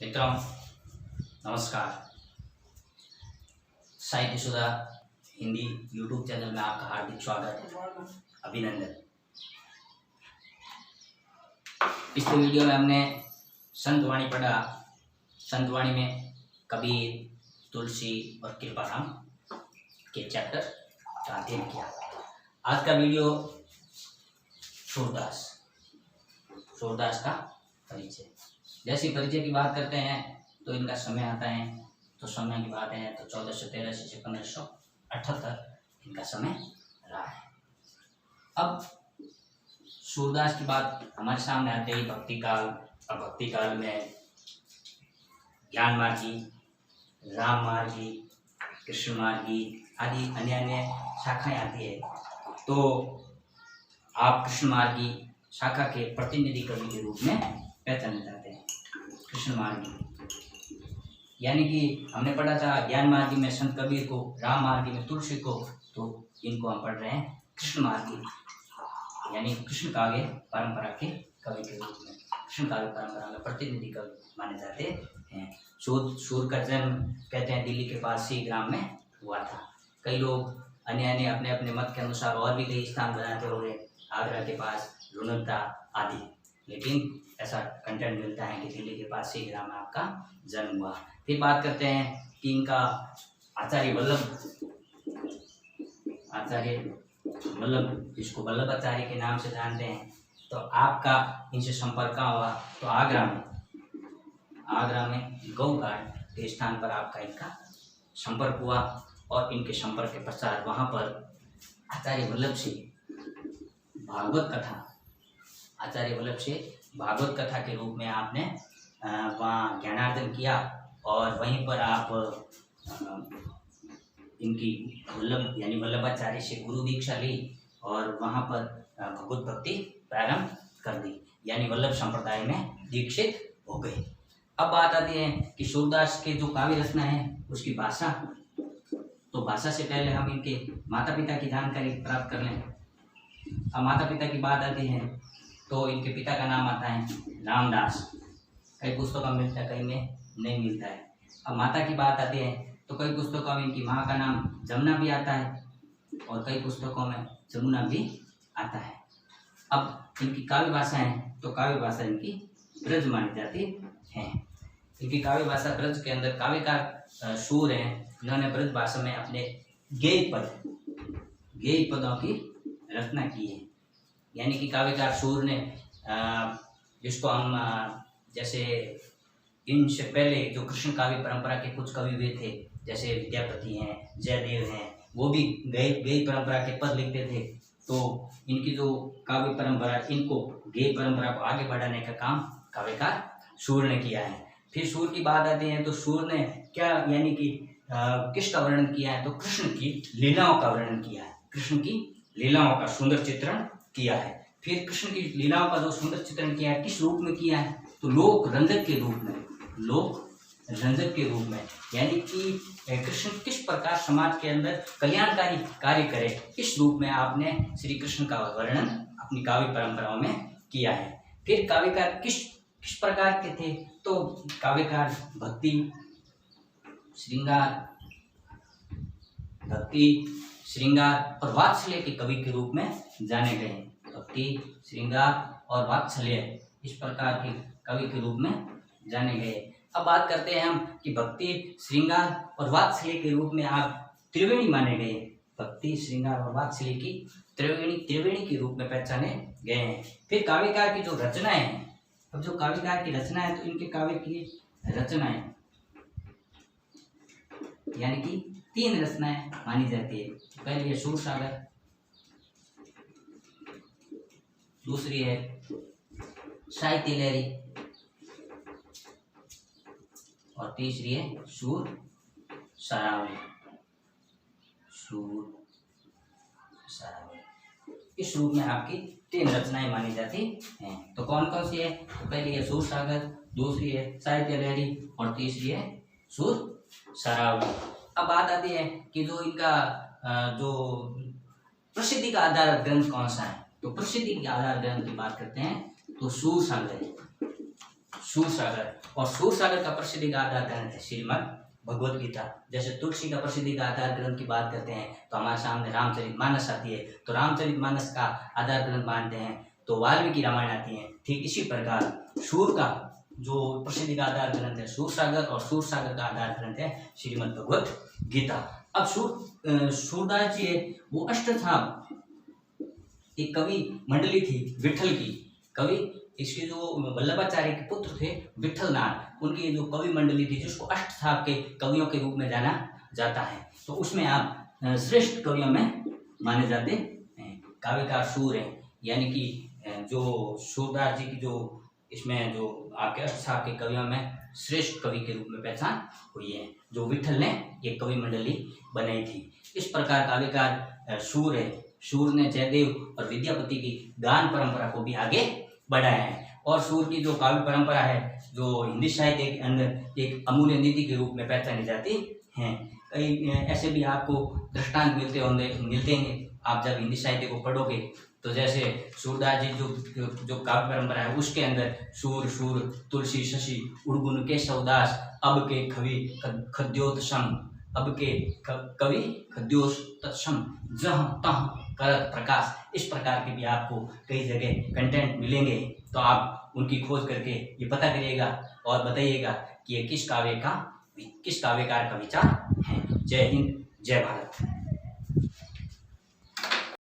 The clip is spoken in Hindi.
मित्रों नमस्कार। साहित्य सुधा हिंदी यूट्यूब चैनल में आपका हार्दिक स्वागत, अभिनंदन। पिछले वीडियो में हमने संतवाणी पढ़ा। संतवाणी में कबीर, तुलसी और कृपाराम के चैप्टर का अध्ययन किया। आज का वीडियो सूरदास का परिचय। जैसे परिचय की बात करते हैं तो इनका समय आता है, तो समय की बात है तो 1413 से 1578 इनका समय रहा है। अब सूरदास की बात हमारे सामने आते ही भक्ति काल। अब भक्ति काल में ज्ञान मार्गी, राम मार्गी, कृष्ण मार्गी आदि अन्य अन्य शाखाएं आती है। तो आप कृष्ण मार्गी शाखा के प्रतिनिधि कवि के रूप में पहचाने जाते हैं। कृष्ण मार्गी यानी कि हमने पढ़ा था ज्ञान मार्गी में संत कबीर को, राम मार्गी में तुलसी को, तो इनको हम पढ़ रहे हैं कृष्ण मार्गी यानी कृष्ण काव्य परंपरा के कवि के रूप में, कृष्ण काव्य परंपरा में प्रतिनिधि कवि माने जाते हैं। सूर का जन्म कहते हैं दिल्ली के पास सी ग्राम में हुआ था। कई लोग अन्य अन्य अपने अपने मत के अनुसार और भी कई स्थान बनाते हुए आगरा के पास लुणकदा आदि, लेकिन ऐसा कंटेंट मिलता है कि दिल्ली के पास सी ग्राम में आपका जन्म हुआ। फिर बात करते हैं कि इनका आचार्य वल्लभ जिसको वल्लभाचार्य के नाम से जानते हैं, तो आपका इनसे संपर्क कहाँ हुआ? तो आगरा में गौघाट के स्थान पर आपका इनका संपर्क हुआ और इनके संपर्क के पश्चात वहाँ पर आचार्य वल्लभ से भागवत कथा के रूप में आपने वहाँ ज्ञानार्जन किया और वहीं पर आप इनकी वल्लभाचार्य से गुरु दीक्षा ली और वहाँ पर भगवत भक्ति प्रारंभ कर दी, यानी वल्लभ संप्रदाय में दीक्षित हो गए। अब बात आती है कि सूरदास के जो काव्य रचना है उसकी भाषा। तो भाषा से पहले हम इनके माता पिता की जानकारी प्राप्त कर लें। अब माता पिता की बात आती है तो इनके पिता का नाम आता है रामदास। कई पुस्तकों में मिलता है, कई में नहीं मिलता है। अब माता की बात आती है तो कई पुस्तकों में इनकी माँ का नाम जमुना भी आता है और कई पुस्तकों में जमुना भी आता है। अब इनकी काव्य भाषा है तो काव्य भाषा इनकी ब्रज मानी जाती है। इनकी काव्य भाषा ब्रज के अंदर काव्यकार सूर हैं जिन्होंने ब्रज भाषा में अपने गेय पदों की रचना की है। यानी कि काव्यकार सूर ने जिसको हम जैसे इनसे पहले जो कृष्ण काव्य परंपरा के कुछ कवि हुए थे, जैसे विद्यापति हैं, जयदेव हैं, वो भी गेय परंपरा के पद लिखते थे। तो इनकी जो काव्य परंपरा, इनको गेय परंपरा को आगे बढ़ाने का काम काव्यकार सूर ने किया है। फिर सूर की बात आती है तो सूर ने क्या यानी कि किसका वर्णन किया है? तो कृष्ण की लीलाओं का वर्णन किया है। कृष्ण की लीलाओं का सुंदर चित्रण किया है। फिर कृष्ण की लीलाओं का जो सुंदर चित्रण किया है किस रूप में किया है? तो लोक रंजक के रूप में, यानी कि कृष्ण किस प्रकार समाज के अंदर कल्याणकारी कार्य करे, इस रूप में आपने श्री कृष्ण का वर्णन अपनी काव्य परंपराओं में किया है। फिर काव्यकार किस प्रकार के थे? तो काव्यकार भक्ति, श्रृंगार और वात्सल्य के कवि के रूप में जाने गए। भक्ति, श्रृंगार और वात्सल्य इस प्रकार के कवि के रूप में जाने गए। अब बात करते हैं हम कि भक्ति, श्रृंगार और वात्सल्य के रूप में आप त्रिवेणी माने गए। भक्ति, श्रृंगार और वात्सल्य की त्रिवेणी के रूप में पहचाने गए हैं। फिर काव्यकार की जो रचनाएं हैं, अब जो काव्यकार की रचना है तो इनके काव्य की रचनाएं यानी कि 3 रचनाएं मानी जाती है। पहली है सूर सागर, दूसरी है साहित्य लहरी और तीसरी है सूर सरावली। इस रूप में आपकी 3 रचनाएं मानी जाती हैं। तो कौन कौन सी है? तो पहली है सूर सागर, दूसरी है साहित्य लहरी और तीसरी है सूर सरावली। अब बात आती है कि जो इनका जो प्रसिद्धि का आधार ग्रंथ कौन सा है? तो प्रसिद्धि के आधार ग्रंथ की बात करते हैं तो सूर सागर सूरसागर, और सूरसागर का प्रसिद्ध आधार ग्रंथ है श्रीमद् भगवद गीता। जैसे तुलसी का प्रसिद्ध आधार ग्रंथ की बात करते हैं तो हमारे सामने रामचरितमानस आती है, तो रामचरितमानस का आधार ग्रंथ मानते हैं तो वाल्मीकि रामायण आती है। ठीक इसी प्रकार सूर का जो प्रसिद्ध आधार ग्रंथ है सूरसागर, और सूरसागर का आधार ग्रंथ है श्रीमद् भगवद गीता। अब सूरदास जी वो अष्टधाम एक कवि मंडली थी विठल की, कवि इसके जो वल्लभाचार्य के पुत्र थे विठल नाथ, उनकी जो कवि मंडली थी जिसको अष्टधाम के कवियों के रूप में जाना जाता है, तो उसमें आप श्रेष्ठ कवियों में माने जाते हैं। काव्यकार सूर हैं, यानी कि जो सूरदास जी की जो इसमें जो आपके अष्टधाम के कवियों में श्रेष्ठ कवि के रूप में पहचान हुई है, जो विठल ने ये कवि मंडली बनाई थी। इस प्रकार काव्यकार सूर है, सूर ने जयदेव और विद्यापति की गान परंपरा को भी आगे बढ़ाया है, और सूर की जो काव्य परंपरा है जो हिंदी साहित्य के अंदर एक अमूल्य निधि के रूप में पहचानी जाती है। कई ऐसे भी आपको दृष्टांत मिलते हैं आप जब हिंदी साहित्य को पढ़ोगे, तो जैसे सूरदास जी जो काव्य परंपरा है उसके अंदर सूर तुलसी शशि उड़गुन केशवदास अब के कवि खद्योतसम, अब के कवि खद्योतसम जहाँ तहाँ करत प्रकाश, इस प्रकार के भी आपको कई जगह कंटेंट मिलेंगे, तो आप उनकी खोज करके ये पता करिएगा और बताइएगा कि ये किस काव्यकार का विचार है। जय हिंद, जय भारत।